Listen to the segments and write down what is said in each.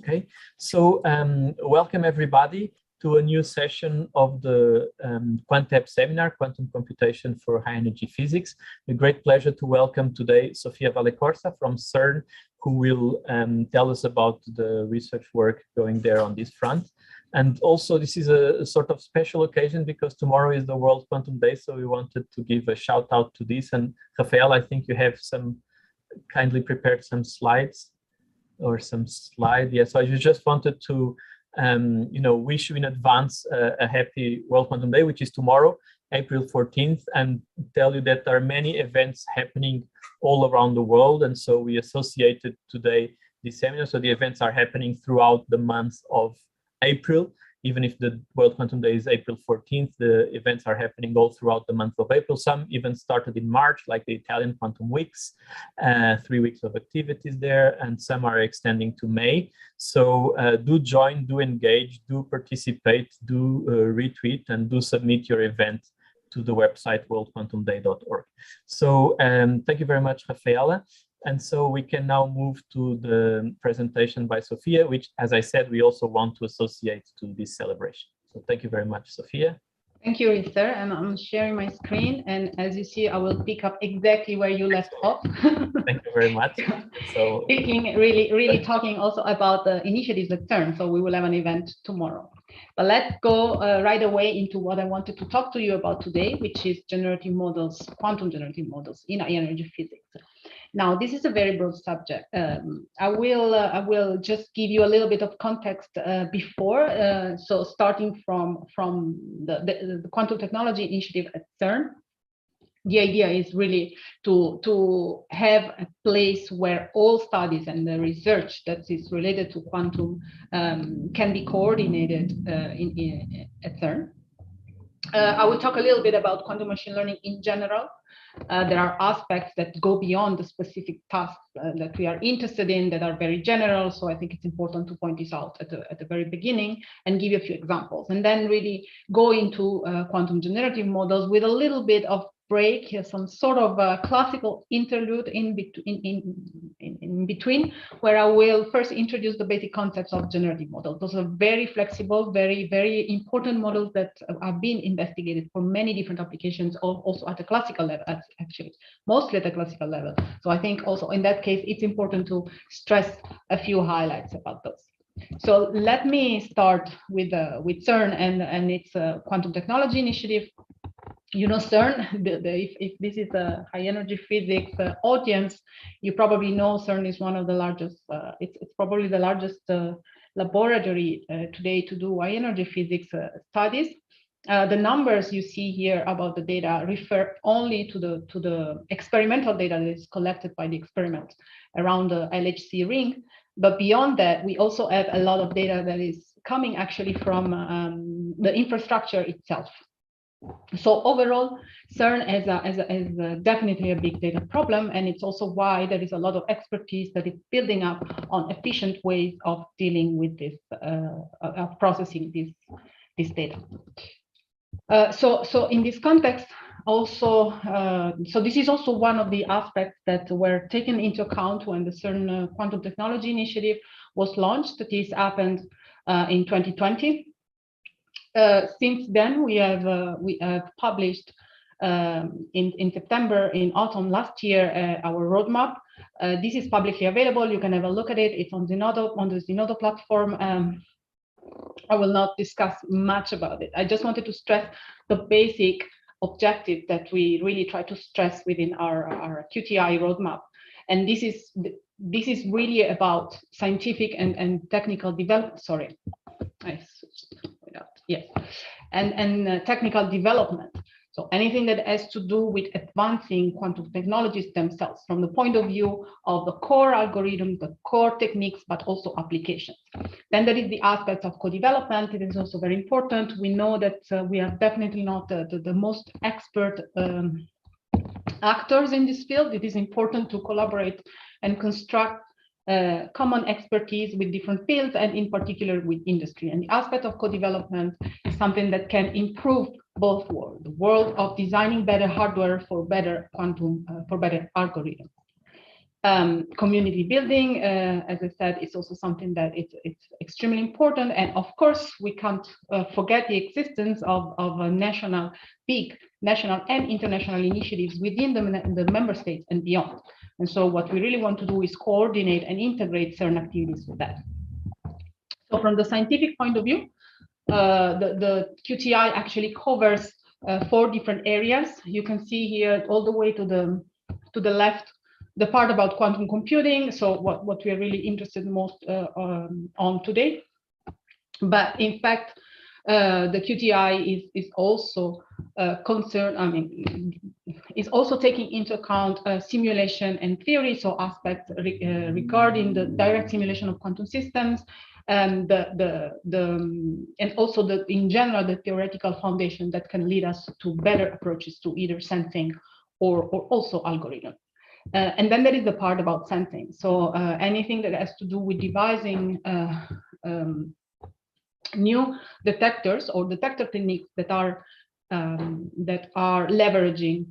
Okay, so welcome everybody to a new session of the JuantHEP Seminar, Quantum Computation for High Energy Physics. A great pleasure to welcome today Sofia Vallecorsa from CERN, who will tell us about the research work going there on this front. And also this is a sort of special occasion because tomorrow is the World Quantum Day, so we wanted to give a shout out to this. And Rafael, I think you have kindly prepared some slides. Yes, so I just wanted to wish you in advance a happy World Quantum Day, which is tomorrow, April 14th, and tell you that there are many events happening all around the world, and so we associated today this seminar. So the events are happening throughout the month of April. Even if the World Quantum Day is April 14th, the events are happening all throughout the month of April. Some even started in March, like the Italian Quantum Weeks, 3 weeks of activities there, and some are extending to May. So do join, do engage, do participate, do retweet, and do submit your event to the website worldquantumday.org. So thank you very much, Rafaela. And so we can now move to the presentation by Sofia, which, as I said, we also want to associate to this celebration. So thank you very much, Sofia. Thank you, Ritter. And I'm sharing my screen. And as you see, I will pick up exactly where you left off. Thank you very much. So speaking really talking also about the initiatives at CERN. So we will have an event tomorrow. But let's go right away into what I wanted to talk to you about today, which is generative models, quantum generative models in high energy physics. Now, this is a very broad subject. I will just give you a little bit of context before. So starting from the Quantum Technology Initiative at CERN, the idea is really to have a place where all studies and the research that is related to quantum can be coordinated at CERN. I will talk a little bit about quantum machine learning in general. There are aspects that go beyond the specific tasks that we are interested in that are very general. So I think it's important to point this out at the very beginning and give you a few examples, and then really go into quantum generative models with a little bit of break, some sort of a classical interlude in between, where I will first introduce the basic concepts of generative models. Those are very flexible, very important models that have been investigated for many different applications, also at the classical level, actually, mostly at the classical level. So I think also in that case, it's important to stress a few highlights about those. So let me start with CERN and its quantum technology initiative. You know, CERN, if this is a high energy physics audience, you probably know CERN is one of the largest, it's probably the largest laboratory today to do high energy physics studies. The numbers you see here about the data refer only to the experimental data that is collected by the experiment around the LHC ring. But beyond that, we also have a lot of data that is coming actually from the infrastructure itself. So overall, CERN is definitely a big data problem, and it's also why there is a lot of expertise that is building up on efficient ways of dealing with this, of processing this data. So in this context, also, so this is also one of the aspects that were taken into account when the CERN Quantum Technology Initiative was launched. This happened in 2020. Since then, we have published in September, in autumn last year, our roadmap. This is publicly available. You can have a look at it. It's on the Zenodo platform. I will not discuss much about it. I just wanted to stress the basic objective that we really try to stress within our QTI roadmap. And this is really about scientific and technical development. Sorry, yes, and technical development. So anything that has to do with advancing quantum technologies themselves from the point of view of the core algorithms, the core techniques, but also applications. Then there is the aspect of co-development. It is also very important. We know that we are definitely not the most expert actors in this field. It is important to collaborate and construct common expertise with different fields, and in particular with industry. And the aspect of co-development is something that can improve both worlds, the world of designing better hardware for better quantum, for better algorithms. Community building, as I said, is also something that it's extremely important. And of course, we can't forget the existence of a big national and international initiatives within the member states and beyond. And so what we really want to do is coordinate and integrate certain activities with that. So from the scientific point of view, the QTI actually covers 4 different areas. You can see here all the way to the left, the part about quantum computing, so what we are really interested most on today. But in fact, the QTI is also concerned, is also taking into account simulation and theory, so aspects regarding the direct simulation of quantum systems, and and also in general the theoretical foundation that can lead us to better approaches to either sensing or also algorithm. And then there is the part about sensing. So anything that has to do with devising new detectors or detector techniques that are leveraging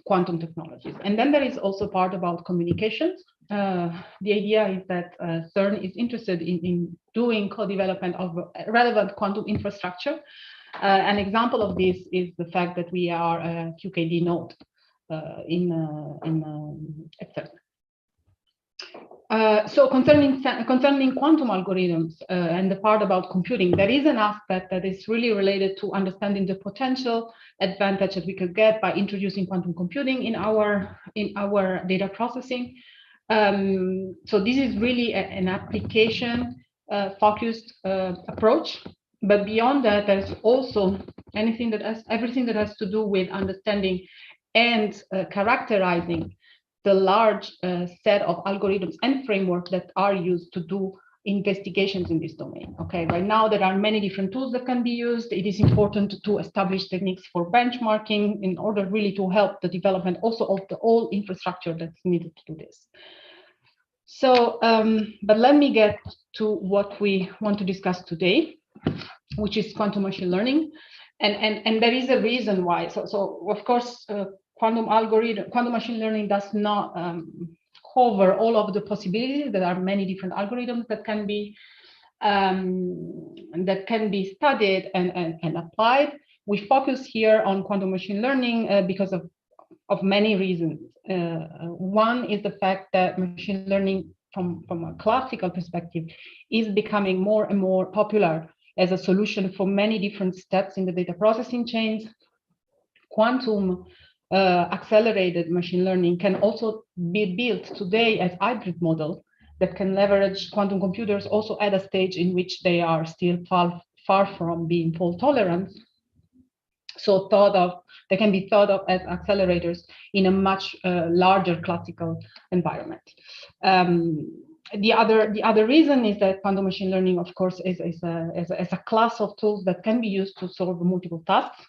quantum technologies. And then there is also part about communications. The idea is that CERN is interested in doing co-development of relevant quantum infrastructure. An example of this is the fact that we are a QKD node in CERN. So concerning quantum algorithms and the part about computing, there is an aspect that is really related to understanding the potential advantage that we could get by introducing quantum computing in our data processing. So this is really an application focused approach. But beyond that, there's also everything that has to do with understanding and characterizing the large set of algorithms and frameworks that are used to do investigations in this domain. Okay, right now there are many different tools that can be used. It is important to establish techniques for benchmarking in order really to help the development also of the whole infrastructure that's needed to do this. So, but let me get to what we want to discuss today, which is quantum machine learning. And there is a reason why. So of course, quantum machine learning does not cover all of the possibilities. There are many different algorithms that can be studied and applied. We focus here on quantum machine learning because of many reasons. One is the fact that machine learning from a classical perspective is becoming more and more popular as a solution for many different steps in the data processing chains. Quantum accelerated machine learning can also be built today as hybrid model that can leverage quantum computers also at a stage in which they are still far from being fault tolerant. So they can be thought of as accelerators in a much larger classical environment. The other reason is that quantum machine learning, of course, is a class of tools that can be used to solve multiple tasks.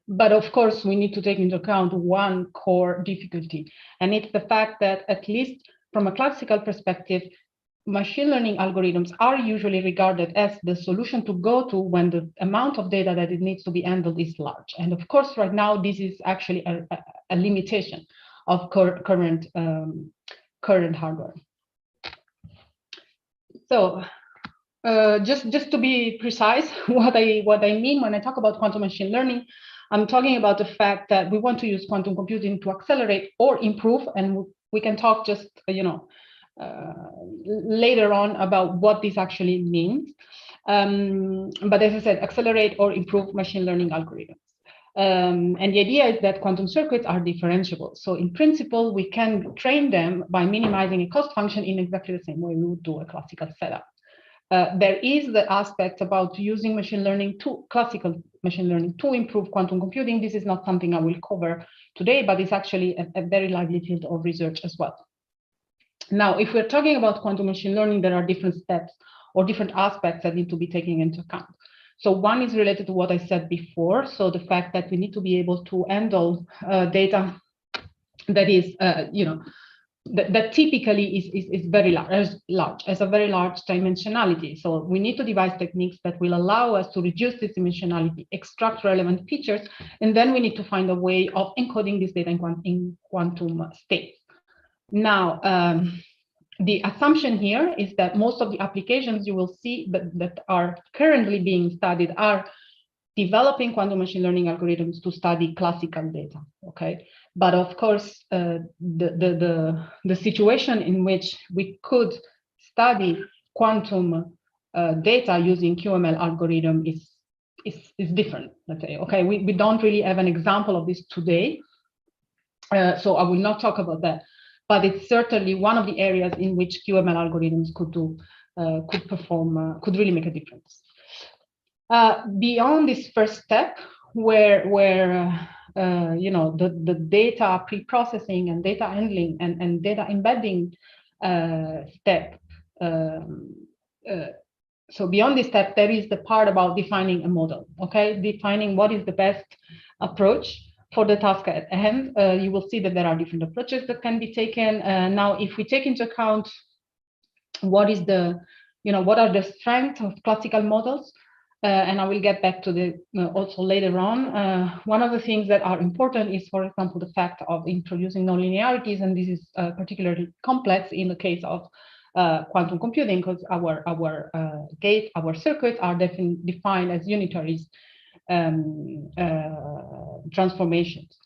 But of course, we need to take into account one core difficulty, and it's the fact that, at least from a classical perspective, machine learning algorithms are usually regarded as the solution to go to when the amount of data that it needs to be handled is large. And of course, right now, this is actually a limitation of current hardware. So just to be precise, what I mean when I talk about quantum machine learning, I'm talking about the fact that we want to use quantum computing to accelerate or improve, and we can talk just later on about what this actually means. But as I said, accelerate or improve machine learning algorithms. And the idea is that quantum circuits are differentiable. So in principle, we can train them by minimizing a cost function in exactly the same way we would do a classical setup. There is the aspect about using classical machine learning to improve quantum computing. This is not something I will cover today, but it's actually a very lively field of research as well. Now, if we're talking about quantum machine learning, there are different steps or different aspects that need to be taken into account. So one is related to what I said before. So the fact that we need to be able to handle data that is, that typically is very large, has a very large dimensionality. So we need to devise techniques that will allow us to reduce this dimensionality, extract relevant features, and then we need to find a way of encoding this data in quantum states. Now, the assumption here is that most of the applications you will see that are currently being studied are developing quantum machine learning algorithms to study classical data. Okay, but of course, the situation in which we could study quantum data using QML algorithm is different. Let's say, okay, we don't really have an example of this today, so I will not talk about that. But it's certainly one of the areas in which QML algorithms could really make a difference. Beyond this first step, where you know, the data pre-processing and data handling and data embedding step. So beyond this step, there is the part about defining a model. Okay, defining what is the best approach for the task at hand. You will see that there are different approaches that can be taken. Now, if we take into account what is the, you know, what are the strengths of classical models, and I will get back to the also later on. One of the things that are important is, for example, the fact of introducing nonlinearities, and this is particularly complex in the case of quantum computing, because our circuits are defined as unitaries transformations.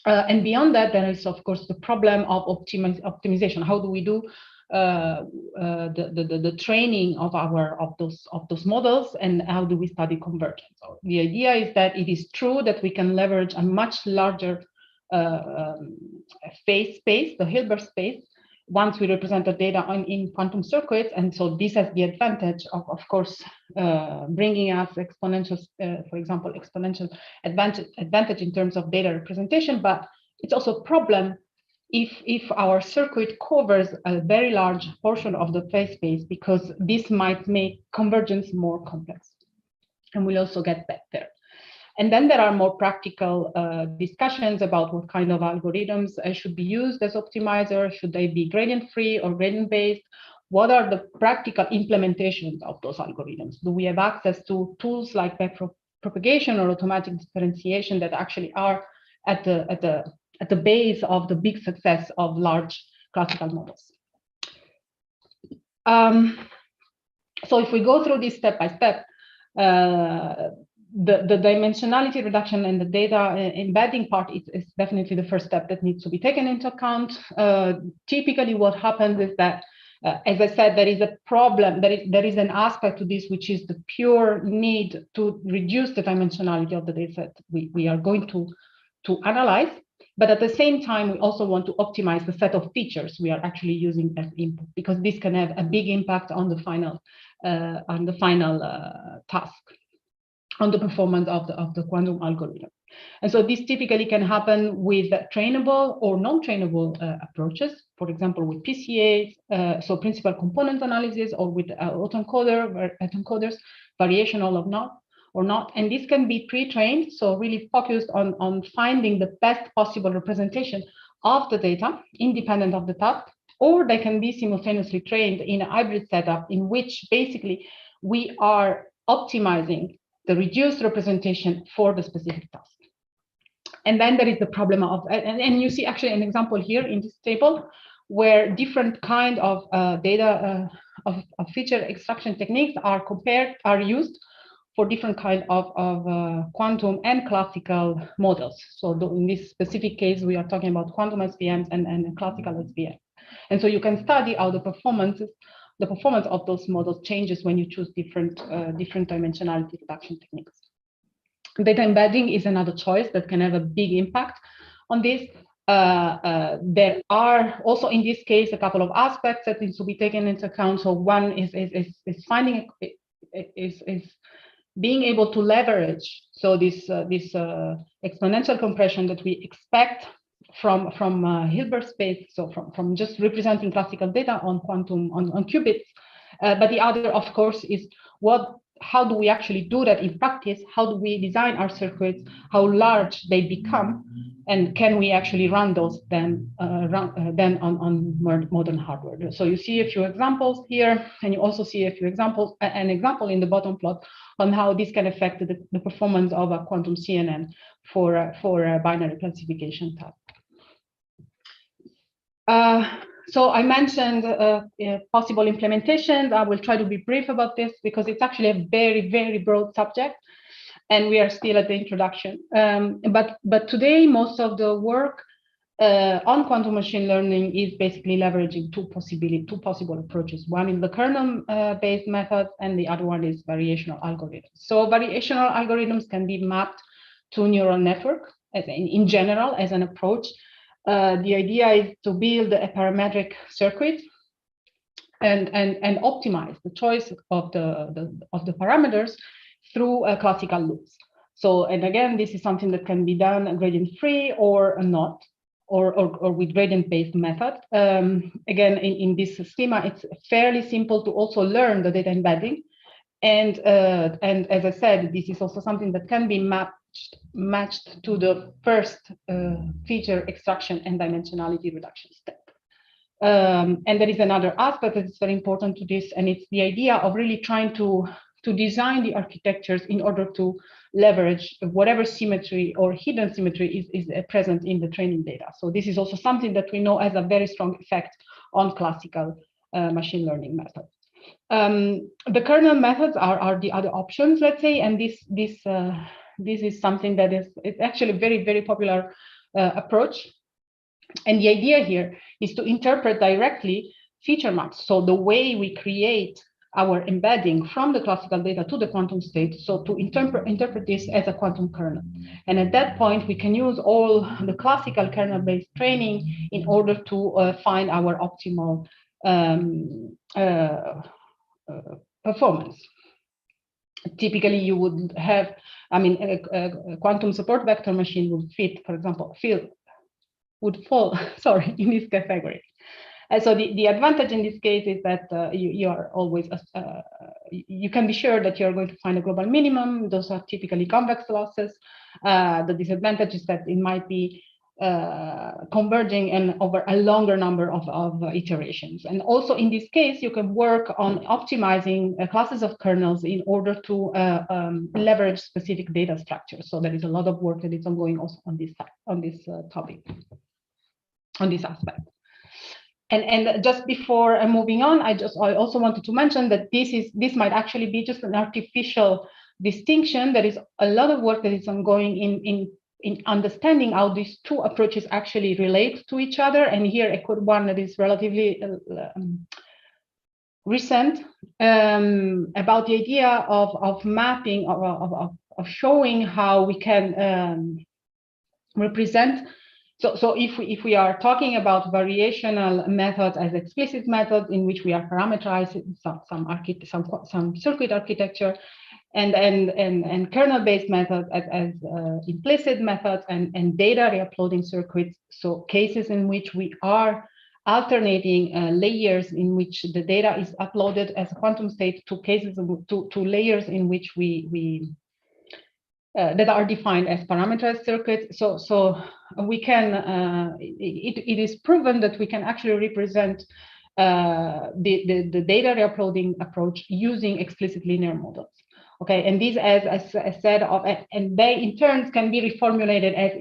And beyond that, there is of course the problem of optimization. How do we do the training of those models, and how do we study convergence? So the idea is that it is true that we can leverage a much larger phase space, the Hilbert space, once we represent the data in quantum circuits. And so this has the advantage of course, bringing us exponential, for example, exponential advantage in terms of data representation. But it's also a problem if our circuit covers a very large portion of the phase space, because this might make convergence more complex. And we'll also get back there. And then there are more practical discussions about what kind of algorithms should be used as optimizers. Should they be gradient-free or gradient-based? What are the practical implementations of those algorithms? Do we have access to tools like backpropagation or automatic differentiation that actually are at the base of the big success of large classical models? So if we go through this step by step, the dimensionality reduction and the data embedding part is definitely the first step that needs to be taken into account. Typically what happens is that, as I said, there is a problem, there is an aspect to this, which is the pure need to reduce the dimensionality of the data set we are going to analyze. But at the same time, we also want to optimize the set of features we are actually using as input, because this can have a big impact on the final task, on the performance of the quantum algorithm. And so this typically can happen with trainable or non-trainable approaches, for example, with PCAs, so principal component analysis, or with Auto-Encoders, variational or not. And this can be pre-trained, so really focused on finding the best possible representation of the data, independent of the task, or they can be simultaneously trained in a hybrid setup in which basically we are optimizing the reduced representation for the specific task. And then there is the problem of, and you see actually an example here in this table, where different kind of data of feature extraction techniques are used for different kind of quantum and classical models. So in this specific case, we are talking about quantum SVMs and classical SVMs. And so you can study how the performance of those models changes when you choose different dimensionality reduction techniques. Data embedding is another choice that can have a big impact on this. There are also in this case a couple of aspects that needs to be taken into account. So one is being able to leverage this exponential compression that we expect from Hilbert space, so from just representing classical data on quantum on qubits. But the other, of course, is how do we actually do that in practice? How do we design our circuits? How large they become, and can we actually run those then on modern hardware? So you see a few examples here, and you also see an example in the bottom plot on how this can affect the performance of a quantum CNN for a binary classification task. So I mentioned possible implementations. I will try to be brief about this because it's actually a very, very broad subject, and we are still at the introduction. But today, most of the work on quantum machine learning is basically leveraging two possible approaches. One is the kernel-based method, and the other one is variational algorithms. So variational algorithms can be mapped to neural network in general as an approach. The idea is to build a parametric circuit and optimize the choice of the parameters through classical loops. So, and again, this is something that can be done gradient-free or not, or with gradient-based method. Again, in this schema, it's fairly simple to also learn the data embedding. And as I said, this is also something that can be matched to the first feature extraction and dimensionality reduction step. And there is another aspect that is very important to this, and it's the idea of really trying to design the architectures in order to leverage whatever symmetry or hidden symmetry is present in the training data. So this is also something that we know has a very strong effect on classical machine learning methods. The kernel methods are the other options, let's say, and this is something that it's actually a very, very popular approach. And the idea here is to interpret directly feature maps. So the way we create our embedding from the classical data to the quantum state, so to interpret this as a quantum kernel. And at that point, we can use all the classical kernel-based training in order to find our optimal performance. Typically, you would have, I mean, a quantum support vector machine would fit, for example, would fall, sorry, in this category. And so the advantage in this case is that you are always, you can be sure that you're going to find a global minimum. Those are typically convex losses. The disadvantage is that it might be converging and over a longer number of iterations. And also in this case, you can work on optimizing classes of kernels in order to leverage specific data structures. So there is a lot of work that is ongoing also on this topic, on this aspect. And just before moving on, I also wanted to mention that this might actually be just an artificial distinction. There is a lot of work that is ongoing in understanding how these two approaches actually relate to each other. And here I quote one that is relatively recent about the idea of mapping, of showing how we can represent. So if we are talking about variational methods as explicit methods in which we are parameterizing some circuit architecture, and kernel-based methods as implicit methods and data reuploading circuits, so cases in which we are alternating layers in which the data is uploaded as a quantum state to cases to layers in which we that are defined as parameterized circuits. So we can, it is proven that we can actually represent the data reuploading approach using explicit linear models. Okay, and these, as I said, and they in turn can be reformulated as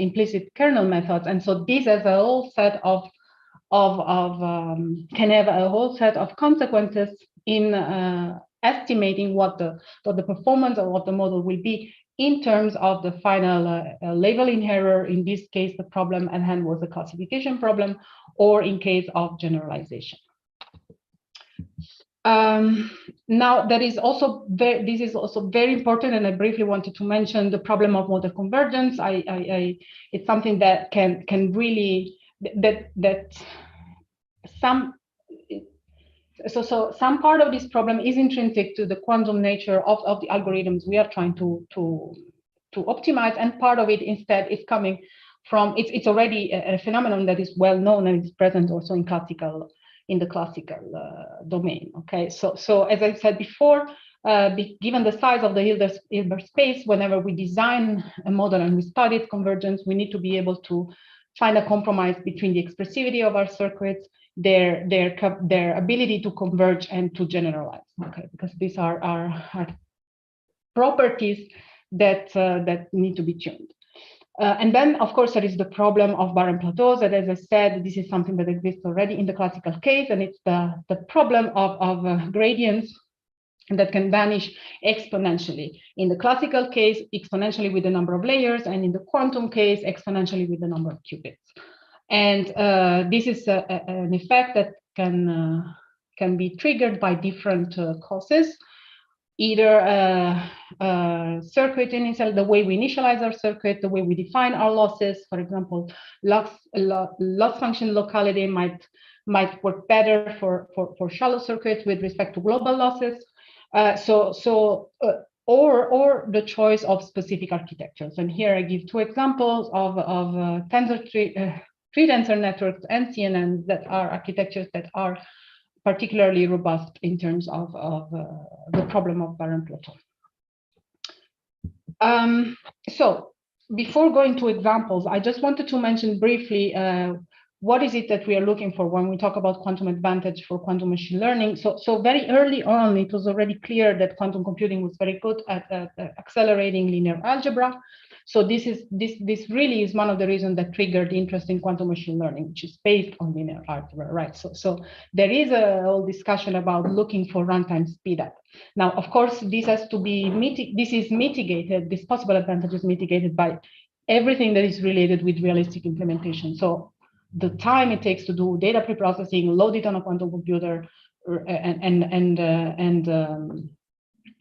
implicit kernel methods. And so this has a whole set can have a whole set of consequences in estimating what the performance of what the model will be in terms of the final labeling error. In this case, the problem at hand was a classification problem, or in case of generalization. Now, this is also very important, and I briefly wanted to mention the problem of model convergence. It's something that can really So some part of this problem is intrinsic to the quantum nature of the algorithms we are trying to optimize, and part of it instead is coming from it's already a phenomenon that is well known and is present also in the classical domain. Okay, so as I said before, given the size of the Hilbert space, whenever we design a model and we study convergence, we need to be able to find a compromise between the expressivity of our circuits, their ability to converge and to generalize. Okay, because these are properties that need to be tuned. And then, of course, there is the problem of Barren plateaus. And as I said, this is something that exists already in the classical case, and it's the problem of gradients that can vanish exponentially. In the classical case, exponentially with the number of layers, and in the quantum case, exponentially with the number of qubits. And this is an effect that can be triggered by different causes. Either circuit initial, the way we initialize our circuit, the way we define our losses. For example, loss function locality might work better for shallow circuits with respect to global losses. Or the choice of specific architectures. And here I give two examples of three tensor networks and CNN that are architectures that are particularly robust in terms of the problem of Barren plateau. So before going to examples, I just wanted to mention briefly what is it that we are looking for when we talk about quantum advantage for quantum machine learning. So very early on, it was already clear that quantum computing was very good at accelerating linear algebra. So this really is one of the reasons that triggered interest in quantum machine learning, which is based on linear algebra, right? So there is a whole discussion about looking for runtime speedup. Now, of course, this has to be mitigated. This possible advantage is mitigated by everything that is related with realistic implementation. So the time it takes to do data preprocessing, load it on a quantum computer,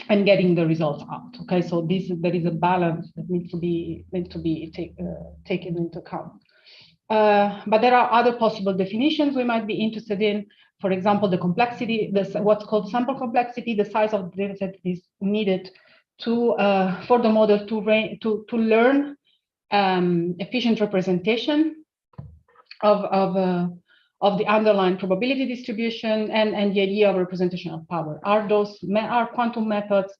and getting the results out. Okay, so there is a balance that needs to be taken into account. But there are other possible definitions we might be interested in. For example, the complexity, what's called sample complexity, the size of the data set is needed to for the model to learn efficient representation of the underlying probability distribution and the idea of representation of power. Are quantum methods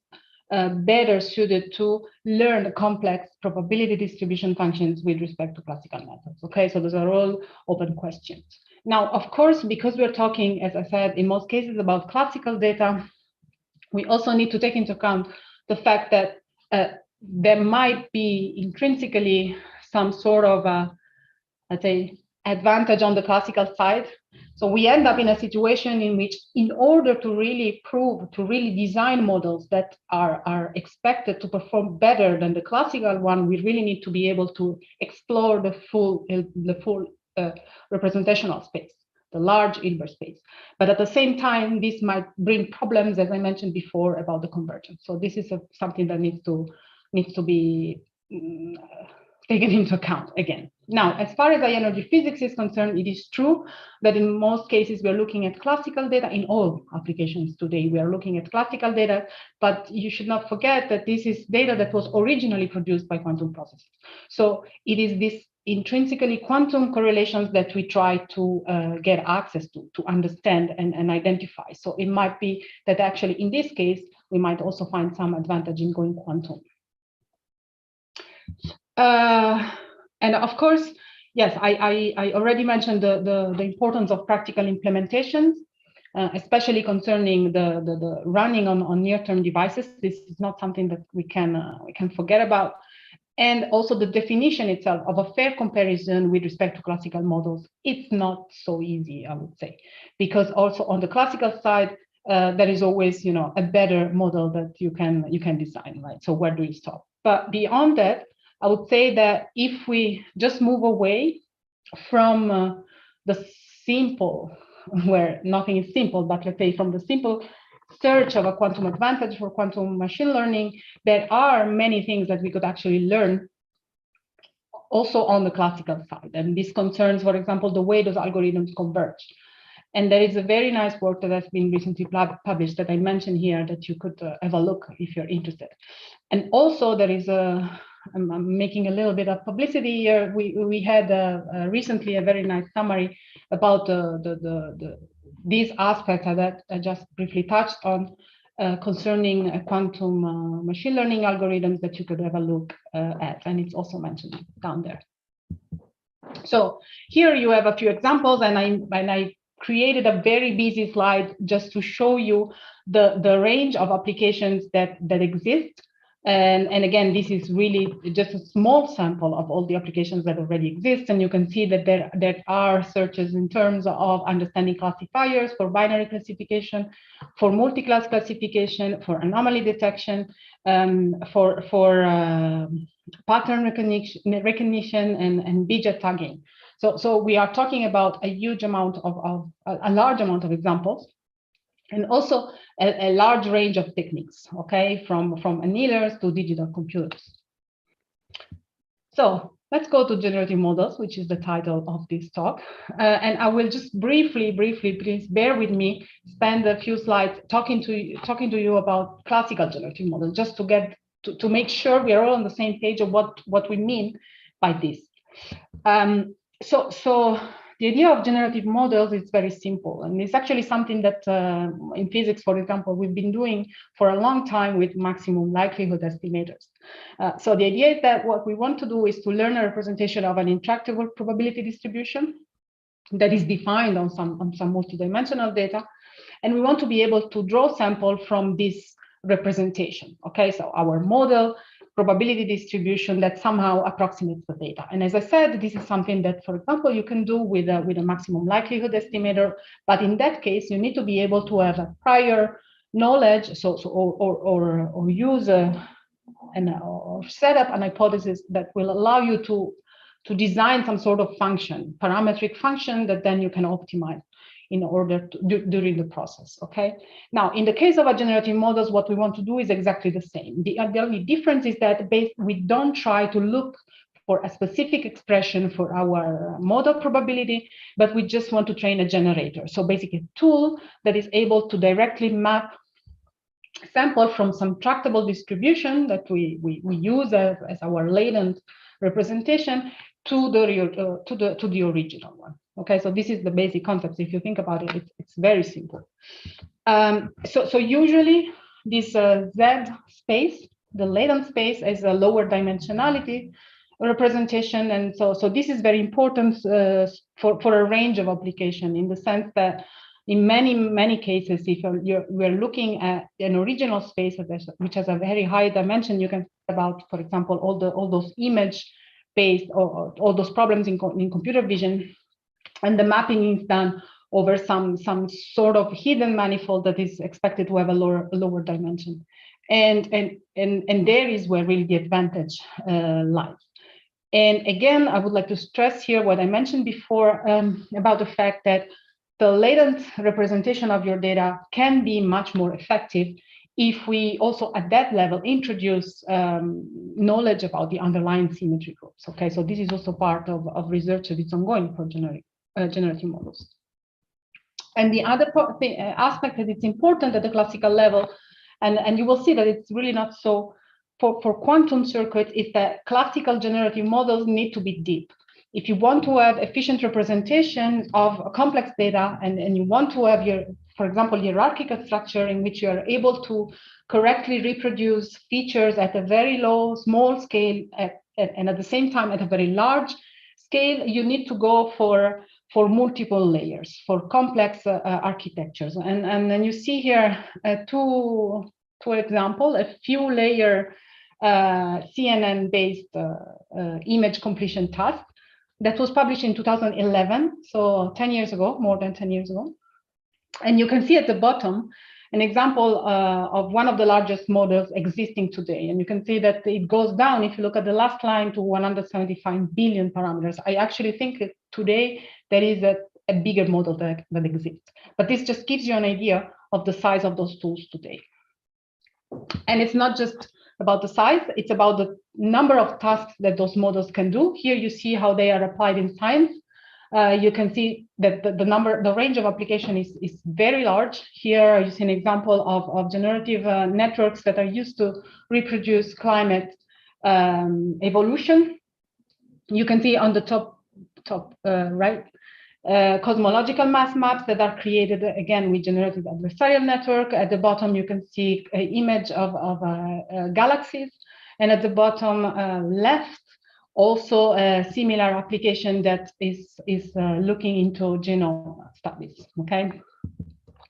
better suited to learn complex probability distribution functions with respect to classical methods? Okay, so those are all open questions. Now, of course, because we're talking, as I said, in most cases about classical data, we also need to take into account the fact that there might be intrinsically some sort of, let's say, advantage on the classical side. So we end up in a situation in which, in order to really design models that are expected to perform better than the classical one, we really need to be able to explore the full representational space, the large Hilbert space. But at the same time, this might bring problems, as I mentioned before, about the convergence. So this is something that needs to be taken into account again. Now, as far as high energy physics is concerned, it is true that in most cases we're looking at classical data. In all applications today, we are looking at classical data, but you should not forget that this is data that was originally produced by quantum processes. So it is this intrinsically quantum correlations that we try to get access to understand and identify. So it might be that actually in this case, we might also find some advantage in going quantum. And of course, yes, I already mentioned the importance of practical implementations, especially concerning the running on near-term devices. This is not something that we can forget about. And also the definition itself of a fair comparison with respect to classical models, it's not so easy, I would say, because also on the classical side, there is always, a better model that you can design, right? So where do you stop? But beyond that, I would say that if we just move away from the simple, where nothing is simple, but let's say from the simple search of a quantum advantage for quantum machine learning, there are many things that we could actually learn also on the classical side. And this concerns, for example, the way those algorithms converge. And there is a very nice work that has been recently published that I mentioned here that you could have a look if you're interested. And also there is I'm making a little bit of publicity here. We had recently a very nice summary about these aspects that I just briefly touched on concerning quantum machine learning algorithms that you could have a look at, and it's also mentioned down there. So here you have a few examples, and I created a very busy slide just to show you the range of applications that exist And again, this is really just a small sample of all the applications that already exist. And you can see that there are searches in terms of understanding classifiers for binary classification, for multi-class classification, for anomaly detection, for pattern recognition and BJ tagging. So we are talking about a huge amount of a large amount of examples, and also a large range of techniques, okay, from annealers to digital computers. So let's go to generative models, which is the title of this talk. And I will just briefly, please bear with me, spend a few slides talking to you about classical generative models, just to get to make sure we are all on the same page of what we mean by this. So the idea of generative models is very simple, and it's actually something that in physics, for example, we've been doing for a long time with maximum likelihood estimators. So the idea is that what we want to do is to learn a representation of an intractable probability distribution that is defined on some multidimensional data, and we want to be able to draw sample from this representation. Okay, so our model probability distribution that somehow approximates the data. And as I said, this is something that, for example, you can do with a maximum likelihood estimator. But in that case, you need to be able to have a prior knowledge, or use or set up an hypothesis that will allow you to design some sort of function, parametric function, that then you can optimize in order to during the process. Okay. Now, in the case of a generative models, what we want to do is exactly the same. The only difference is that we don't try to look for a specific expression for our model probability, but we just want to train a generator. So basically, a tool that is able to directly map sample from some tractable distribution that we use as our latent representation to the original one. Okay, so this is the basic concept. If you think about it, it's very simple. So usually this Z space, the latent space, is a lower dimensionality representation, and so this is very important for a range of application, in the sense that in many cases, if we're looking at an original space which has a very high dimension, you can think about, for example, all those image-based or all those problems in computer vision, and the mapping is done over some sort of hidden manifold that is expected to have a lower dimension, and there is where really the advantage lies. And again, I would like to stress here what I mentioned before about the fact that the latent representation of your data can be much more effective if we also at that level introduce knowledge about the underlying symmetry groups. Okay, so this is also part of research that is ongoing for generative models. And the other aspect that it's important at the classical level, and you will see that it's really not so for quantum circuits, is that classical generative models need to be deep. If you want to have efficient representation of complex data, and you want to have for example, hierarchical structure in which you are able to correctly reproduce features at a very small scale, and at the same time at a very large scale, you need to go for multiple layers, for complex architectures. And then you see here two examples, a few layer CNN-based image completion task that was published in 2011, so 10 years ago, more than 10 years ago. And you can see at the bottom an example of one of the largest models existing today. And you can see that it goes down, if you look at the last line, to 175 billion parameters. I actually think that today there is a bigger model that exists. But this just gives you an idea of the size of those tools today. And it's not just about the size, it's about the number of tasks that those models can do. Here you see how they are applied in science. You can see that the range of application is very large. Here you see an example of generative networks that are used to reproduce climate evolution. You can see on the top right, cosmological mass maps that are created again with generative adversarial network. At the bottom, you can see an image of galaxies, and at the bottom left, also a similar application that is looking into genome studies. Okay,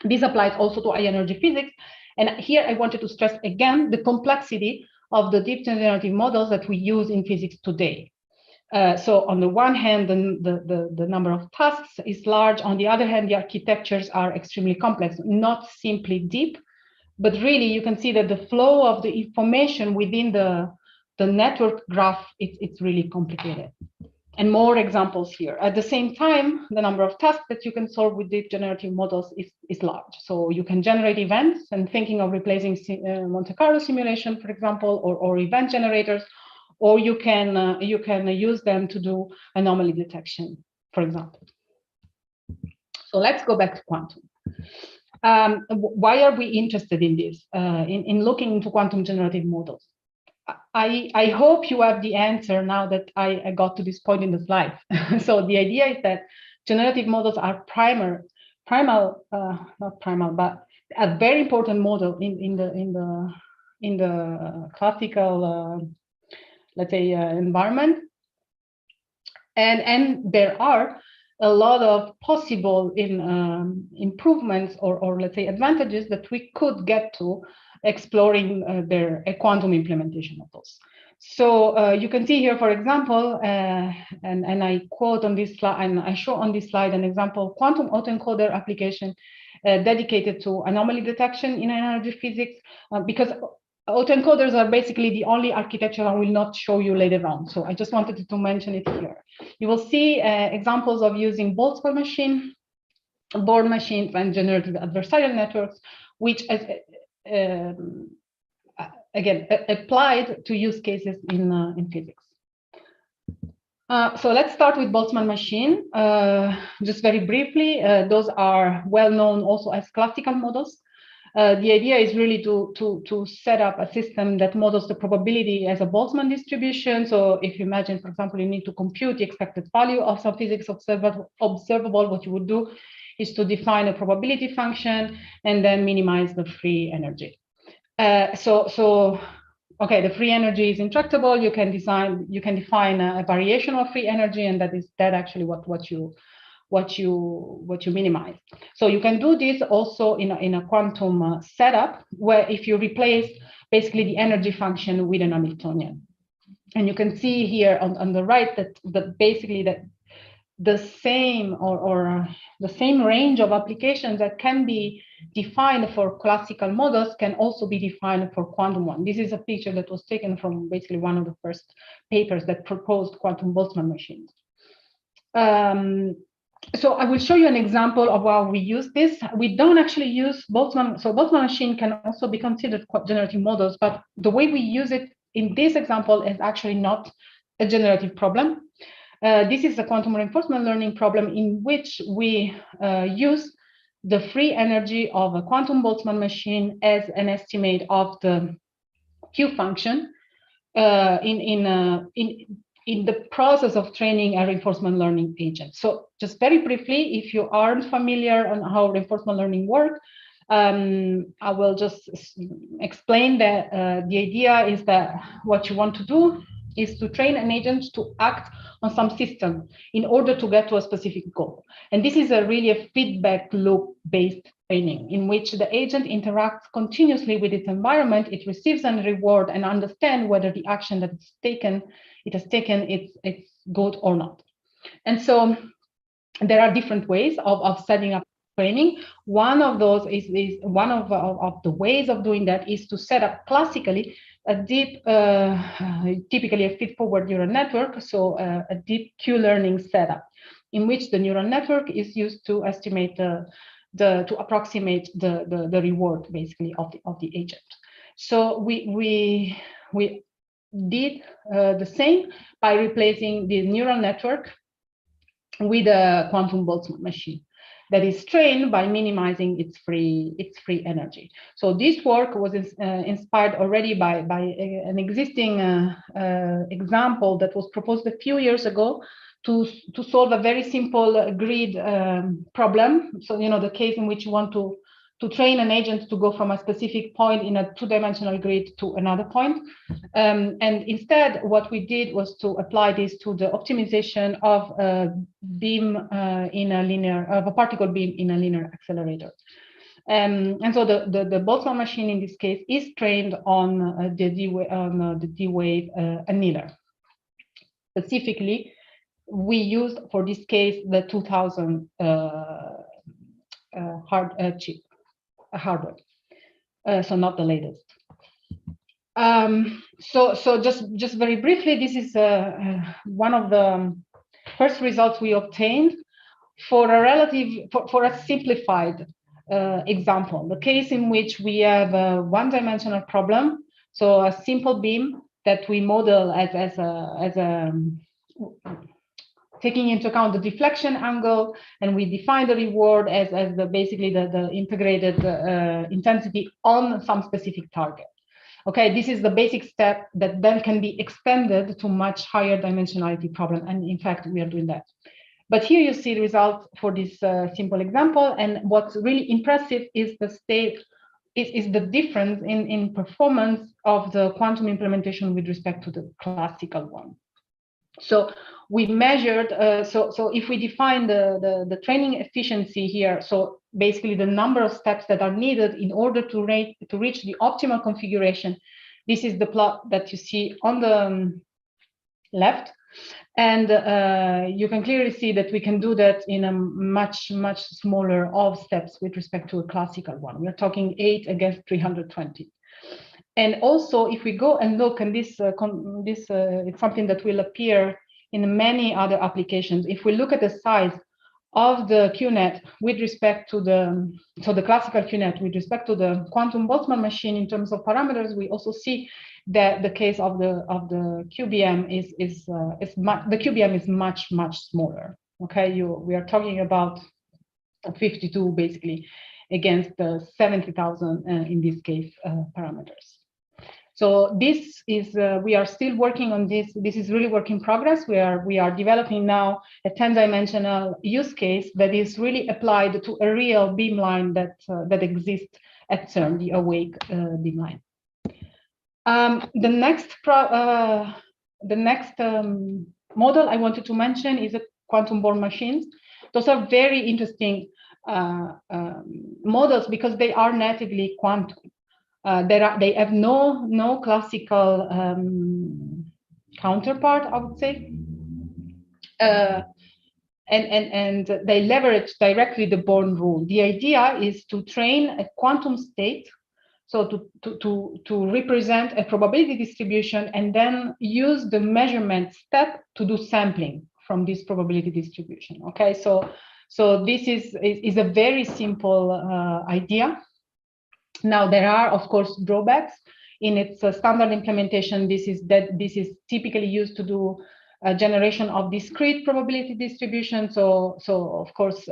this applies also to high energy physics. And here I wanted to stress again the complexity of the deep generative models that we use in physics today. So on the one hand, the number of tasks is large. On the other hand, the architectures are extremely complex, not simply deep, but really you can see that the flow of the information within the network graph, it's really complicated. And more examples here. At the same time, the number of tasks that you can solve with deep generative models is large. So you can generate events, and thinking of replacing Monte Carlo simulation, for example, or event generators, or you can use them to do anomaly detection, for example. So let's go back to quantum. Why are we interested in this, in looking into quantum generative models? I hope you have the answer now that I got to this point in the slide. So the idea is that generative models are not primal, but a very important model in the classical, let's say, environment. And there are a lot of possible improvements or let's say advantages that we could get to exploring their quantum implementation of those. So you can see here, for example, and I quote on this slide, and I show on this slide an example, quantum autoencoder application dedicated to anomaly detection in energy physics, because autoencoders are basically the only architecture I will not show you later on. So I just wanted to mention it here. You will see examples of using Boltzman machine, board machines, and generative adversarial networks, which again applied to use cases in physics. So let's start with Boltzman machine. Just very briefly, those are well known also as classical models. The idea is really to set up a system that models the probability as a Boltzmann distribution. So if you imagine, for example, you need to compute the expected value of some physics observable, what you would do is to define a probability function and then minimize the free energy. Okay, the free energy is intractable. You can define a variation of free energy, and that actually what you minimize. So you can do this also in a quantum setup, where if you replace basically the energy function with an Hamiltonian. And you can see here on the right that basically that the same or the same range of applications that can be defined for classical models can also be defined for quantum one. This is a picture that was taken from basically one of the first papers that proposed quantum Boltzmann machines. So I will show you an example of how we use this. We don't actually use Boltzmann. So Boltzmann machine can also be considered generative models, but the way we use it in this example is actually not a generative problem. This is a quantum reinforcement learning problem in which we use the free energy of a quantum Boltzmann machine as an estimate of the Q function in the process of training a reinforcement learning agent. So just very briefly, if you aren't familiar on how reinforcement learning works, I will just explain that the idea is that what you want to do is to train an agent to act on some system in order to get to a specific goal. And this is really a feedback loop-based training in which the agent interacts continuously with its environment. It receives a reward and understands whether the action that it has taken it's good or not. And so there are different ways of setting up training. One of those is one of the ways of doing that is to set up classically a deep, typically a feed-forward neural network, so a deep Q-learning setup, in which the neural network is used to estimate to approximate the reward basically of the agent. So we did the same by replacing the neural network with a quantum Boltzmann machine that is trained by minimizing its free energy. So this work was inspired already by an existing example that was proposed a few years ago to solve a very simple grid problem. So the case in which you want to train an agent to go from a specific point in a two-dimensional grid to another point. And instead, what we did was to apply this to the optimization of a beam of a particle beam in a linear accelerator. And so the Boltzmann machine in this case is trained on the D-wave annealer. Specifically, we used for this case the 2000 chip hardware, so not the latest. So just very briefly, this is one of the first results we obtained for a simplified example, the case in which we have a one-dimensional problem, so a simple beam that we model as a taking into account the deflection angle, and we define the reward as basically the integrated intensity on some specific target. Okay, this is the basic step that then can be extended to much higher dimensionality problem, and in fact we are doing that. But here you see the result for this simple example, and what's really impressive is the difference in performance of the quantum implementation with respect to the classical one. So we measured, so if we define the training efficiency here, so basically the number of steps that are needed in order to reach the optimal configuration, this is the plot that you see on the left. And you can clearly see that we can do that in a much smaller of steps with respect to a classical one. We're talking 8 against 320. And also, if we go and look, and this it's something that will appear in many other applications. If we look at the size of the QNet with respect to the classical QNet with respect to the quantum Boltzmann machine in terms of parameters, we also see that the case of the qBM the qBM is much smaller. Okay, we are talking about 52 basically against the 70,000 in this case parameters. So this is we are still working on this. This is really work in progress. We are developing now a 10-dimensional use case that is really applied to a real beamline that exists at CERN, the awake beamline. The next model I wanted to mention is a quantum-born machines. Those are very interesting models because they are natively quantum. They have no classical counterpart, I would say, and they leverage directly the Born rule. The idea is to train a quantum state, so to represent a probability distribution, and then use the measurement step to do sampling from this probability distribution. Okay, so this is a very simple idea. Now, there are, of course, drawbacks in its standard implementation. This is typically used to do a generation of discrete probability distribution. So of course,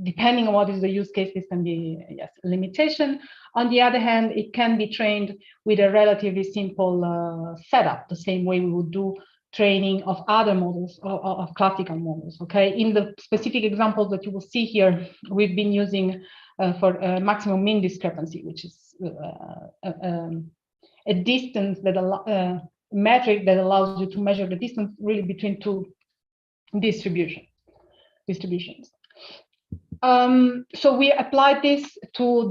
depending on what is the use case, this can be a limitation. On the other hand, it can be trained with a relatively simple setup, the same way we would do training of other models, of classical models. Okay, in the specific examples that you will see here, we've been using for maximum mean discrepancy, which is a distance that metric that allows you to measure the distance really between two distributions. So we applied this to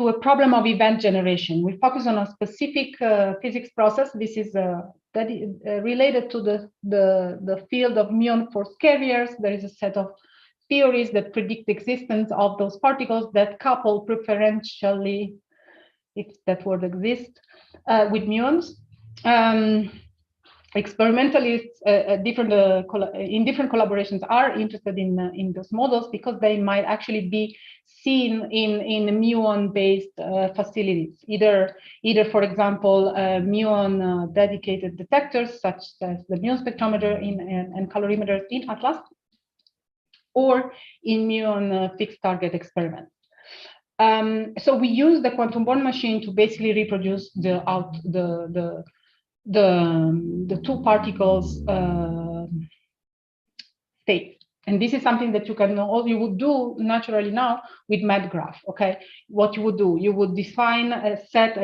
a problem of event generation. We focus on a specific physics process. This is related to the field of muon force carriers. There is a set of theories that predict the existence of those particles that couple preferentially, if that word exists, with muons. Experimentalists in different collaborations are interested in those models because they might actually be seen in muon-based facilities, either for example muon dedicated detectors such as the muon spectrometer and calorimeter in Atlas, or in muon fixed target experiments. So we use the quantum-born machine to basically reproduce the two particles state. And this is something that you would do naturally now with MATGraph. Okay, what you would do, you would define a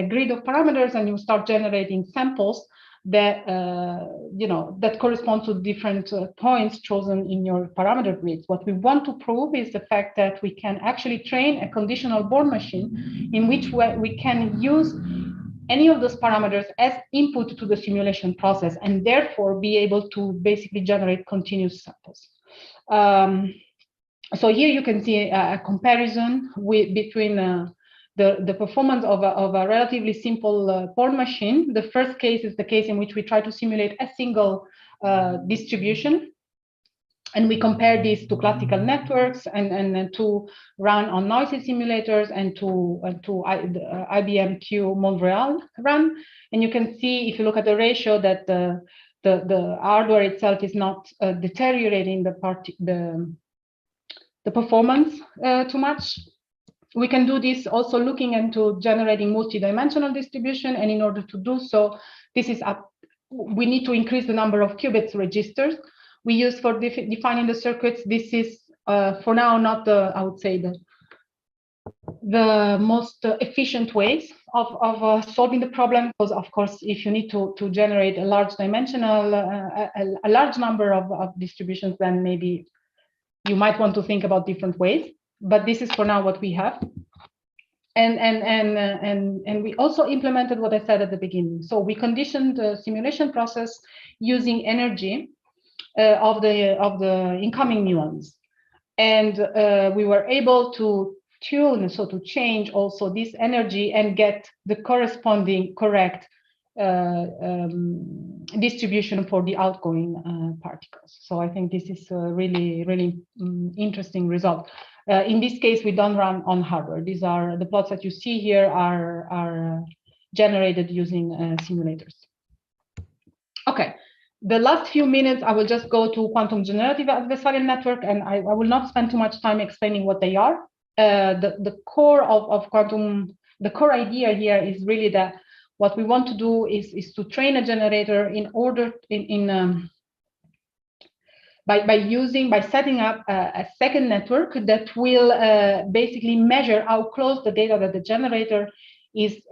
grid of parameters, and you start generating samples that that correspond to different points chosen in your parameter grids. What we want to prove is the fact that we can actually train a conditional Born machine in which we can use any of those parameters as input to the simulation process, and therefore be able to basically generate continuous samples. So here you can see a comparison between the performance of a relatively simple Born machine. The first case is the case in which we try to simulate a single distribution, and we compare this to classical networks and to run on noisy simulators and to IBMQ Manila run. And you can see, if you look at the ratio, that the hardware itself is not deteriorating the performance too much. We can do this also looking into generating multi-dimensional distribution, and in order to do so, we need to increase the number of qubits registers we use for defining the circuits. This is for now not I would say the most efficient ways of solving the problem, because of course, if you need to generate a large dimensional, a large number of distributions, then maybe you might want to think about different ways. But this is for now what we have. And we also implemented what I said at the beginning. So we conditioned the simulation process using energy of the incoming muons, and we were able to tune, so to change also this energy and get the corresponding correct distribution for the outgoing particles. So I think this is a really interesting result. In this case, we don't run on hardware. These are the plots that you see here are generated using simulators. Okay. The last few minutes, I will just go to quantum generative adversarial network, and I will not spend too much time explaining what they are. The core of quantum, the core idea here is really that what we want to do is to train a generator in order by setting up a second network that will basically measure how close the data that the generator is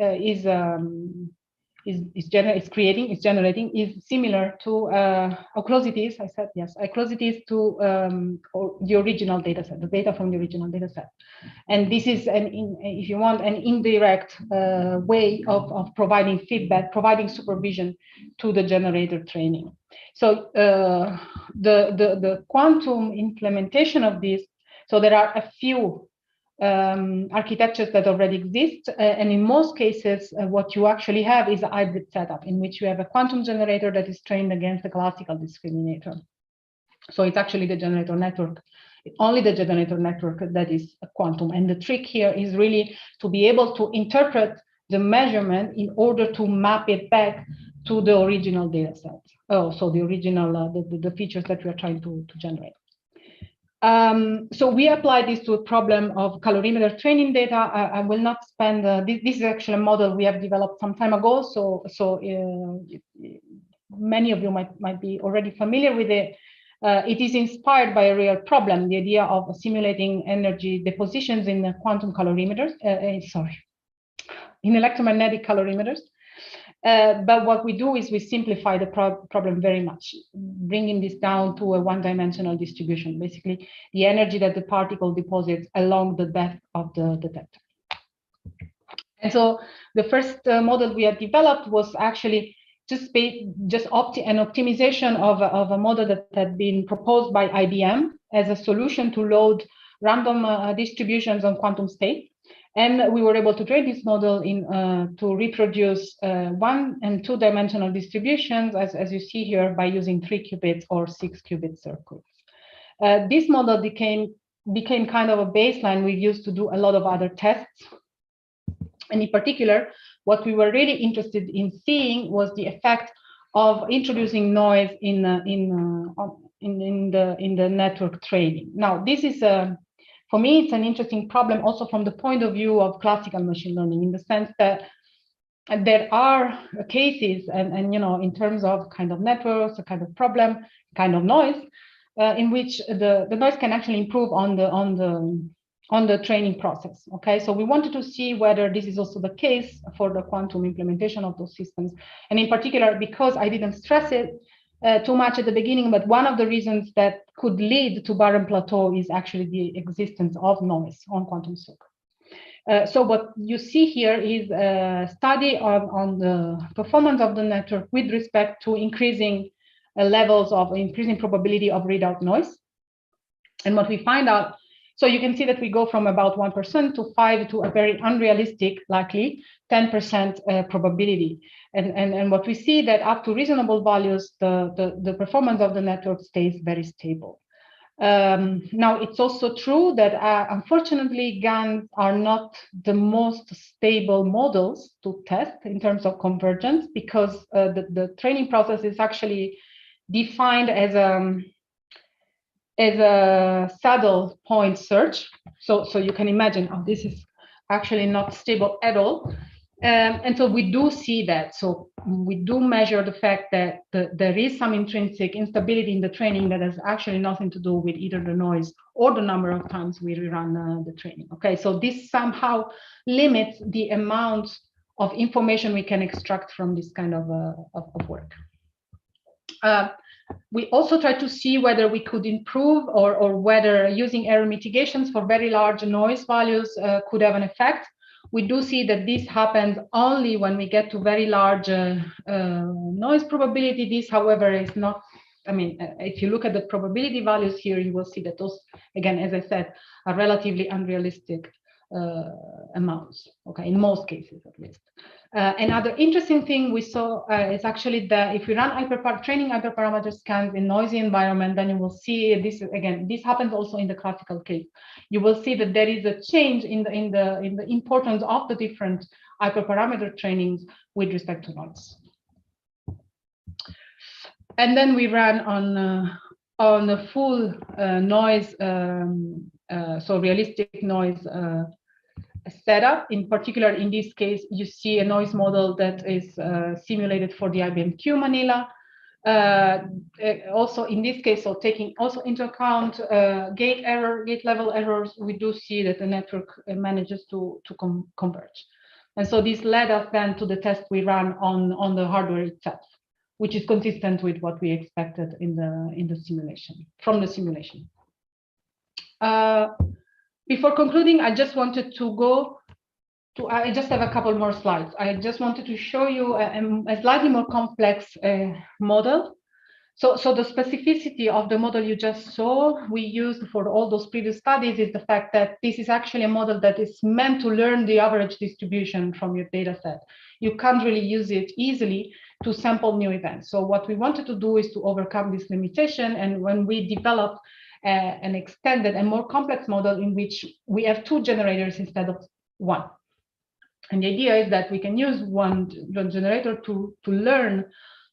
generating is similar to how close it is. I said yes, how close it is to the original data set, the data from the original data set. And this is if you want, an indirect way of providing feedback, providing supervision to the generator training. So the quantum implementation of this, so there are a few architectures that already exist, and in most cases what you actually have is a hybrid setup in which you have a quantum generator that is trained against the classical discriminator. So it's actually the generator network, only the generator network that is a quantum. And the trick here is really to be able to interpret the measurement in order to map it back to the original data set. So the original the features that we are trying to generate. So we apply this to a problem of calorimeter training data. I will not spend, this is actually a model we have developed some time ago. So many of you might be already familiar with it. It is inspired by a real problem, the idea of simulating energy depositions in quantum calorimeters, in electromagnetic calorimeters. But what we do is we simplify the problem very much, bringing this down to a one-dimensional distribution, basically the energy that the particle deposits along the depth of the detector. And so the first model we had developed was actually just an optimization of a model that had been proposed by IBM as a solution to load random distributions on quantum state. And we were able to train this model to reproduce 1- and 2-dimensional distributions, as you see here, by using 3 qubits or 6 qubit circuits. This model became kind of a baseline we used to do a lot of other tests. And in particular, what we were really interested in seeing was the effect of introducing noise in the network training. Now, this is for me, it's an interesting problem also from the point of view of classical machine learning, in the sense that there are cases, and in terms of kind of networks, a kind of problem, kind of noise, in which the noise can actually improve on on the training process. Okay, so we wanted to see whether this is also the case for the quantum implementation of those systems. And in particular, because I didn't stress it too much at the beginning, but one of the reasons that could lead to Barren Plateau is actually the existence of noise on quantum SOC. So what you see here is a study on the performance of the network with respect to increasing levels of increasing probability of readout noise. And what we find out, so you can see that we go from about 1% to 5 to a very unrealistic, likely 10% probability. And what we see that up to reasonable values, the performance of the network stays very stable. Now, it's also true that unfortunately, GANs are not the most stable models to test in terms of convergence, because the training process is actually defined as a saddle point search. So you can imagine, oh, this is actually not stable at all. And so we do see that. So we do measure the fact that there is some intrinsic instability in the training that has actually nothing to do with either the noise or the number of times we rerun the training. Okay, so this somehow limits the amount of information we can extract from this kind of work. We also try to see whether we could improve or whether using error mitigations for very large noise values could have an effect. We do see that this happens only when we get to very large noise probability. This, however, is not, I mean, if you look at the probability values here, you will see that those, again, as I said, are relatively unrealistic amounts, okay, in most cases at least. Another interesting thing we saw is actually that if we run training hyperparameter scans in noisy environment, then you will see this again. This happens also in the classical case. You will see that there is a change in the importance of the different hyperparameter trainings with respect to noise. And then we ran on a full noise, so realistic noise setup. In particular, in this case, you see a noise model that is simulated for the IBMQ Manila. Also, in this case, so taking also into account gate level errors, we do see that the network manages to converge. And so this led us then to the test we ran on the hardware itself, which is consistent with what we expected in the simulation, from the simulation. Before concluding, I just wanted to go to, I just have a couple more slides. I just wanted to show you a slightly more complex model. So the specificity of the model you just saw, we used for all those previous studies, is the fact that this is actually a model that is meant to learn the average distribution from your data set. You can't really use it easily to sample new events. So what we wanted to do is to overcome this limitation. And when we developed an extended and more complex model in which we have 2 generators instead of 1. And the idea is that we can use one generator to learn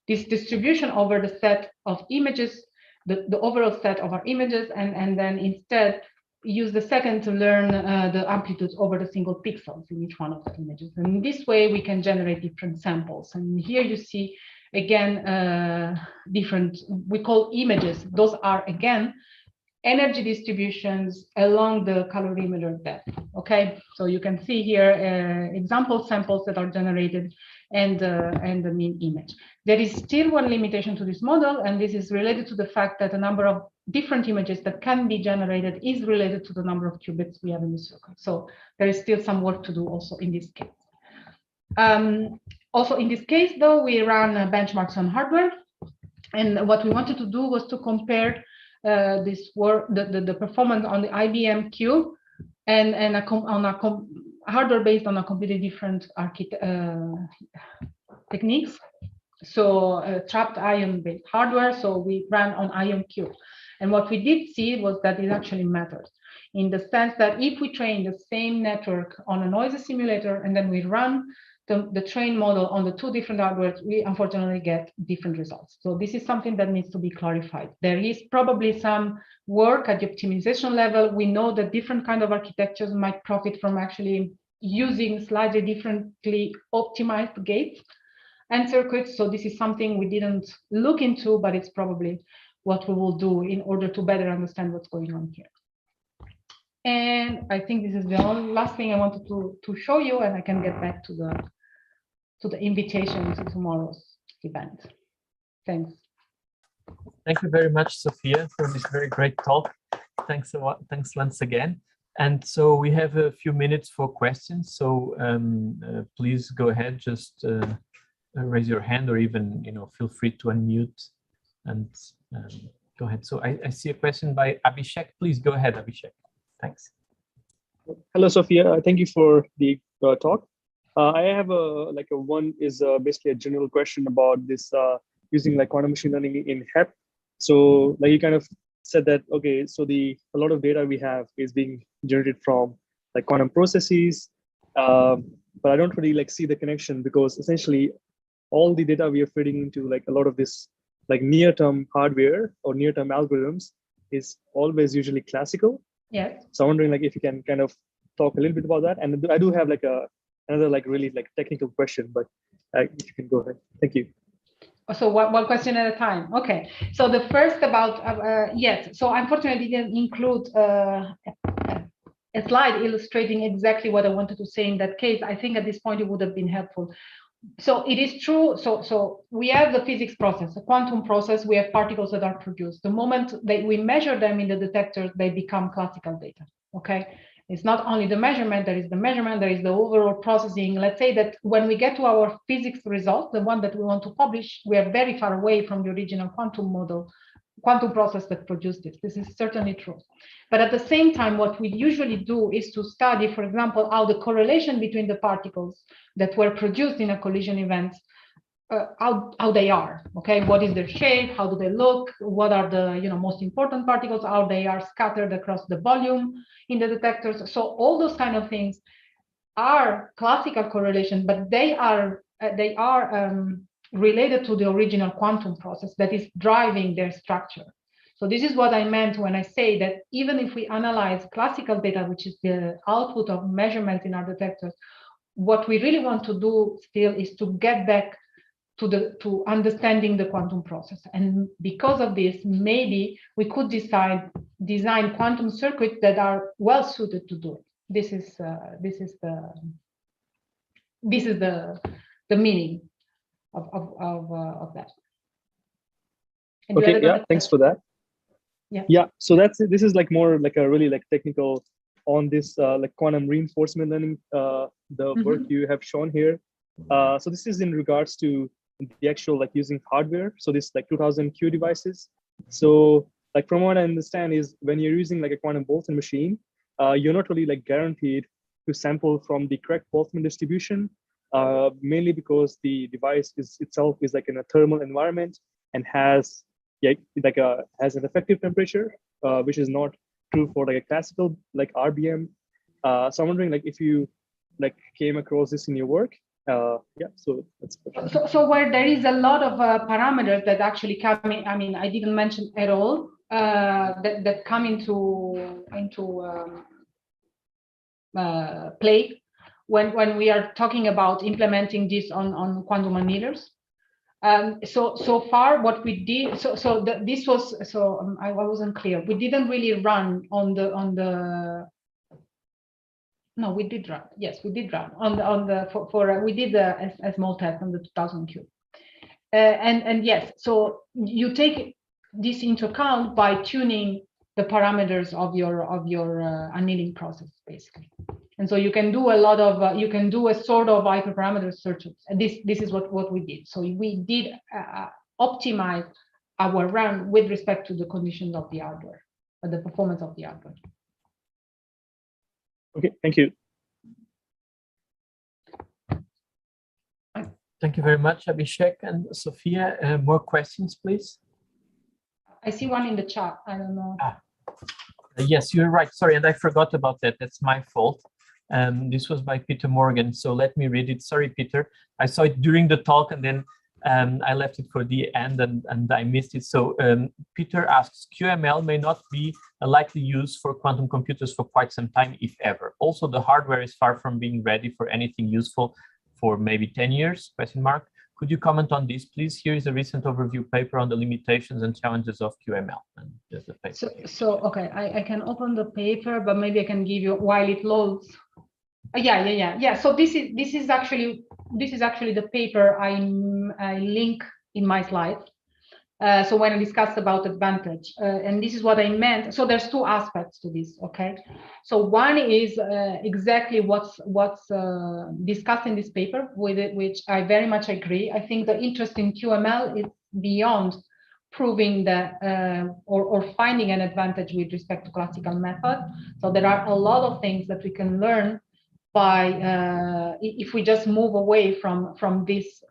this distribution over the set of images, the overall set of our images, and then instead use the second to learn the amplitudes over the single pixels in each one of the images. And in this way, we can generate different samples. And here you see, again, different, we call images. Those are, again, energy distributions along the calorimeter depth. Okay, so you can see here example samples that are generated and the mean image. There is still one limitation to this model, and this is related to the fact that the number of different images that can be generated is related to the number of qubits we have in the circuit. So there is still some work to do also in this case. Also in this case, though, we ran benchmarks on hardware, and what we wanted to do was to compare this work, the performance on the IBMQ and on a hardware based on a completely different techniques. So trapped ion based hardware. So we ran on IBMQ, and what we did see was that it actually matters in the sense that if we train the same network on a noisy simulator and then we run the train model on the 2 different hardwares, we unfortunately get different results. So this is something that needs to be clarified. There is probably some work at the optimization level. We know that different kind of architectures might profit from actually using slightly differently optimized gates and circuits. So this is something we didn't look into, but it's probably what we will do in order to better understand what's going on here. And I think this is the last thing I wanted to show you, and I can get back to the invitation to tomorrow's event. Thanks. Thank you very much, Sofia, for this very great talk. Thanks a lot. Thanks once again. And so we have a few minutes for questions. So please go ahead, just raise your hand, or even feel free to unmute and go ahead. So I see a question by Abhishek. Please go ahead, Abhishek. Thanks. Hello, Sofia. Thank you for the talk. I have one is basically a general question about this using like quantum machine learning in HEP. So like you kind of said that, okay, so a lot of data we have is being generated from like quantum processes, but I don't really like see the connection, because essentially all the data we are feeding into like a lot of this like near-term hardware or near-term algorithms is always usually classical. Yes. So I'm wondering like if you can kind of talk a little bit about that. And I do have like another like really like technical question, but if you can go ahead. Thank you. So one question at a time. Okay. So the first about yes. So unfortunately, I didn't include a slide illustrating exactly what I wanted to say in that case. I think at this point it would have been helpful. So it is true. So we have the physics process, a quantum process. We have particles that are produced. The moment that we measure them in the detectors, they become classical data. Okay. It's not only the measurement, there is the overall processing. Let's say that when we get to our physics result, the one that we want to publish, we are very far away from the original quantum model, quantum process that produced it. This is certainly true. But at the same time, what we usually do is to study, for example, how the correlation between the particles that were produced in a collision event, how they are, okay? What is their shape? How do they look? What are the most important particles? How they are scattered across the volume in the detectors? So all those kind of things are classical correlation, but they are related to the original quantum process that is driving their structure. So this is what I meant when I say that even if we analyze classical data, which is the output of measurements in our detectors, what we really want to do still is to get back to understanding the quantum process. And because of this, maybe we could design quantum circuits that are well suited to do it. This is the meaning of that. And okay, yeah, thanks for that. Yeah, so this is like more like a really like technical on this like quantum reinforcement learning, the work you have shown here. So this is in regards to the actual like using hardware. So this like 2000 Q devices. So like from what I understand is when you're using like a quantum Boltzmann machine, you're not really like guaranteed to sample from the correct Boltzmann distribution, mainly because the device itself is like in a thermal environment and has has an effective temperature, which is not true for like a classical like RBM. So I'm wondering like if you like came across this in your work. Yeah, so that's so where there is a lot of parameters that actually come in. I mean, I didn't mention at all that come into play when we are talking about implementing this on quantum annealers. So far, what we did, this was I wasn't clear. We didn't really run on the. No, we did run. Yes, we did run we did a small test on the 2000 Q. And yes, so you take this into account by tuning the parameters of your annealing process, basically. And so you can do a lot of you can do a sort of hyperparameter searches. And this is what we did. So we did optimize our run with respect to the conditions of the hardware, the performance of the hardware. Okay, thank you. Thank you very much, Abhishek and Sofia. More questions, please. I see one in the chat. I don't know. Yes, you're right. Sorry, and I forgot about that. That's my fault. This was by Peter Morgan. So let me read it. Sorry, Peter. I saw it during the talk and then I left it for the end and I missed it. So Peter asks, QML may not be a likely use for quantum computers for quite some time, if ever. Also, the hardware is far from being ready for anything useful for maybe 10 years, question mark. Could you comment on this, please? Here is a recent overview paper on the limitations and challenges of QML. And there's the paper. So okay, I can open the paper, but maybe I can give you while it loads. Yeah. So this is actually the paper I link in my slides. So when I discussed about advantage, and this is what I meant. So there's two aspects to this, okay? So one is exactly what's discussed in this paper, with it, which I very much agree. I think the interest in QML is beyond proving that or finding an advantage with respect to classical method. So there are a lot of things that we can learn by if we just move away from this.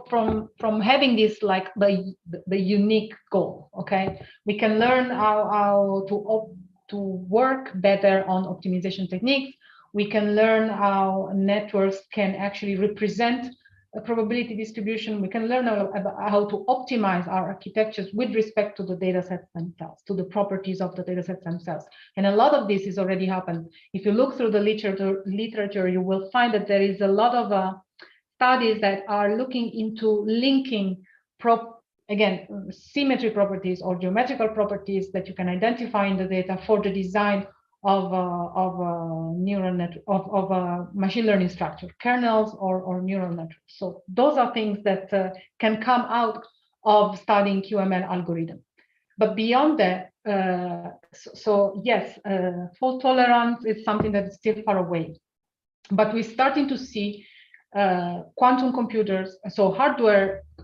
From having this like the unique goal, okay, we can learn how to work better on optimization techniques. We can learn how networks can actually represent a probability distribution. We can learn about how to optimize our architectures with respect to the data sets themselves, to the properties of the data sets themselves. And a lot of this is already happened. If you look through the literature, you will find that there is a lot of studies that are looking into linking symmetry properties or geometrical properties that you can identify in the data for the design of neural network of machine learning structure, kernels or neural networks. So those are things that can come out of studying QML algorithm. But beyond that, yes, fault tolerance is something that is still far away. But we're starting to see quantum computers, so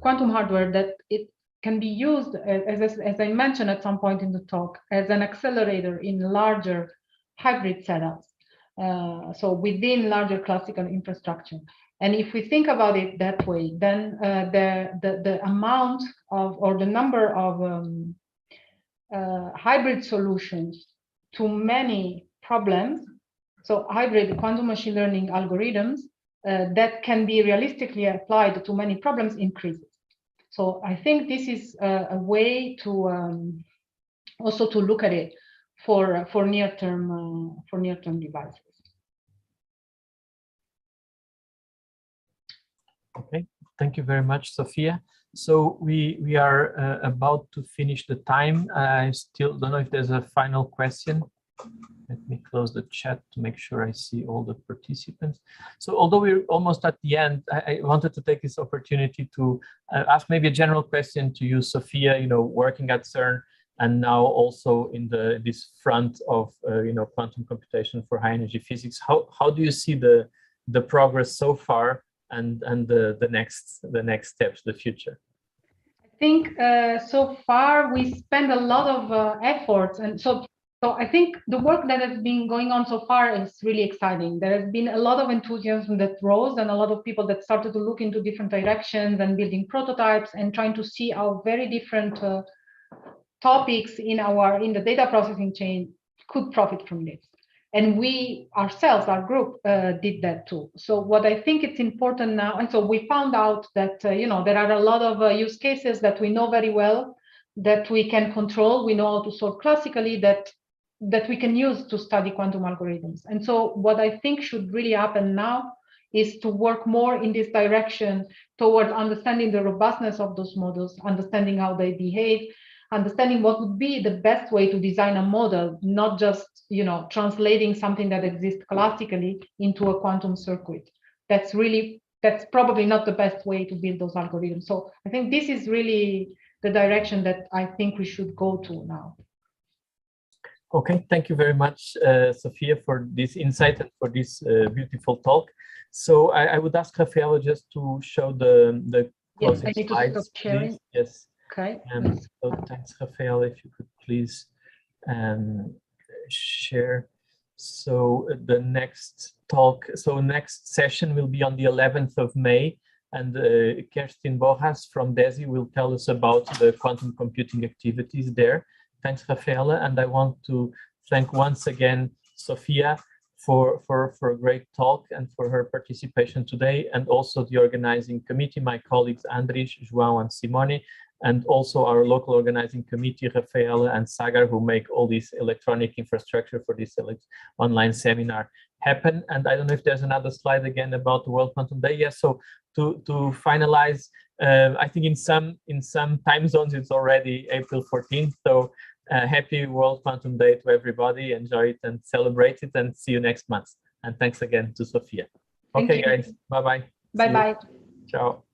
quantum hardware that it can be used as I mentioned at some point in the talk as an accelerator in larger hybrid setups, so within larger classical infrastructure. And if we think about it that way, then the amount of or the number of hybrid solutions to many problems, so hybrid quantum machine learning algorithms that can be realistically applied to many problems increases. So I think this is a way to also to look at it for near-term devices. Okay, thank you very much, Sofia. So we are about to finish the time. I still don't know if there's a final question. Let me close the chat to make sure I see all the participants. So although we're almost at the end, I wanted to take this opportunity to ask maybe a general question to you, Sofia, working at CERN and now also in this front of, quantum computation for high energy physics. How do you see the progress so far and the next steps, the future? I think so far we spend a lot of efforts, and so I think the work that has been going on so far is really exciting. There has been a lot of enthusiasm that rose and a lot of people that started to look into different directions and building prototypes and trying to see how very different topics in the data processing chain could profit from this. And we ourselves, our group, did that too. So what I think it's important now, and so we found out that there are a lot of use cases that we know very well, that we can control, we know how to solve classically, that we can use to study quantum algorithms. And so what I think should really happen now is to work more in this direction towards understanding the robustness of those models, understanding how they behave, understanding what would be the best way to design a model, not just translating something that exists classically into a quantum circuit. That's probably not the best way to build those algorithms. So I think this is really the direction that I think we should go to now. Okay, thank you very much, Sofia, for this insight and for this beautiful talk. So I would ask Rafaela just to show the closing slides, please. Yes. Okay. So thanks, Rafaela, if you could please share. So the next next session will be on the 11th of May, and Kerstin Borras from DESI will tell us about the quantum computing activities there. Thanks, Rafaela, and I want to thank once again Sofia for a great talk and for her participation today, and also the organizing committee, my colleagues Andris, João, and Simone, and also our local organizing committee, Rafaela and Sagar, who make all this electronic infrastructure for this online seminar. happen. And I don't know if there's another slide again about the World Quantum Day. Yes, so to finalize, I think in some time zones it's already April 14th. So happy World Quantum Day to everybody. Enjoy it and celebrate it, and see you next month. And thanks again to Sofia. Okay, guys. Bye-bye. Bye-bye. Ciao.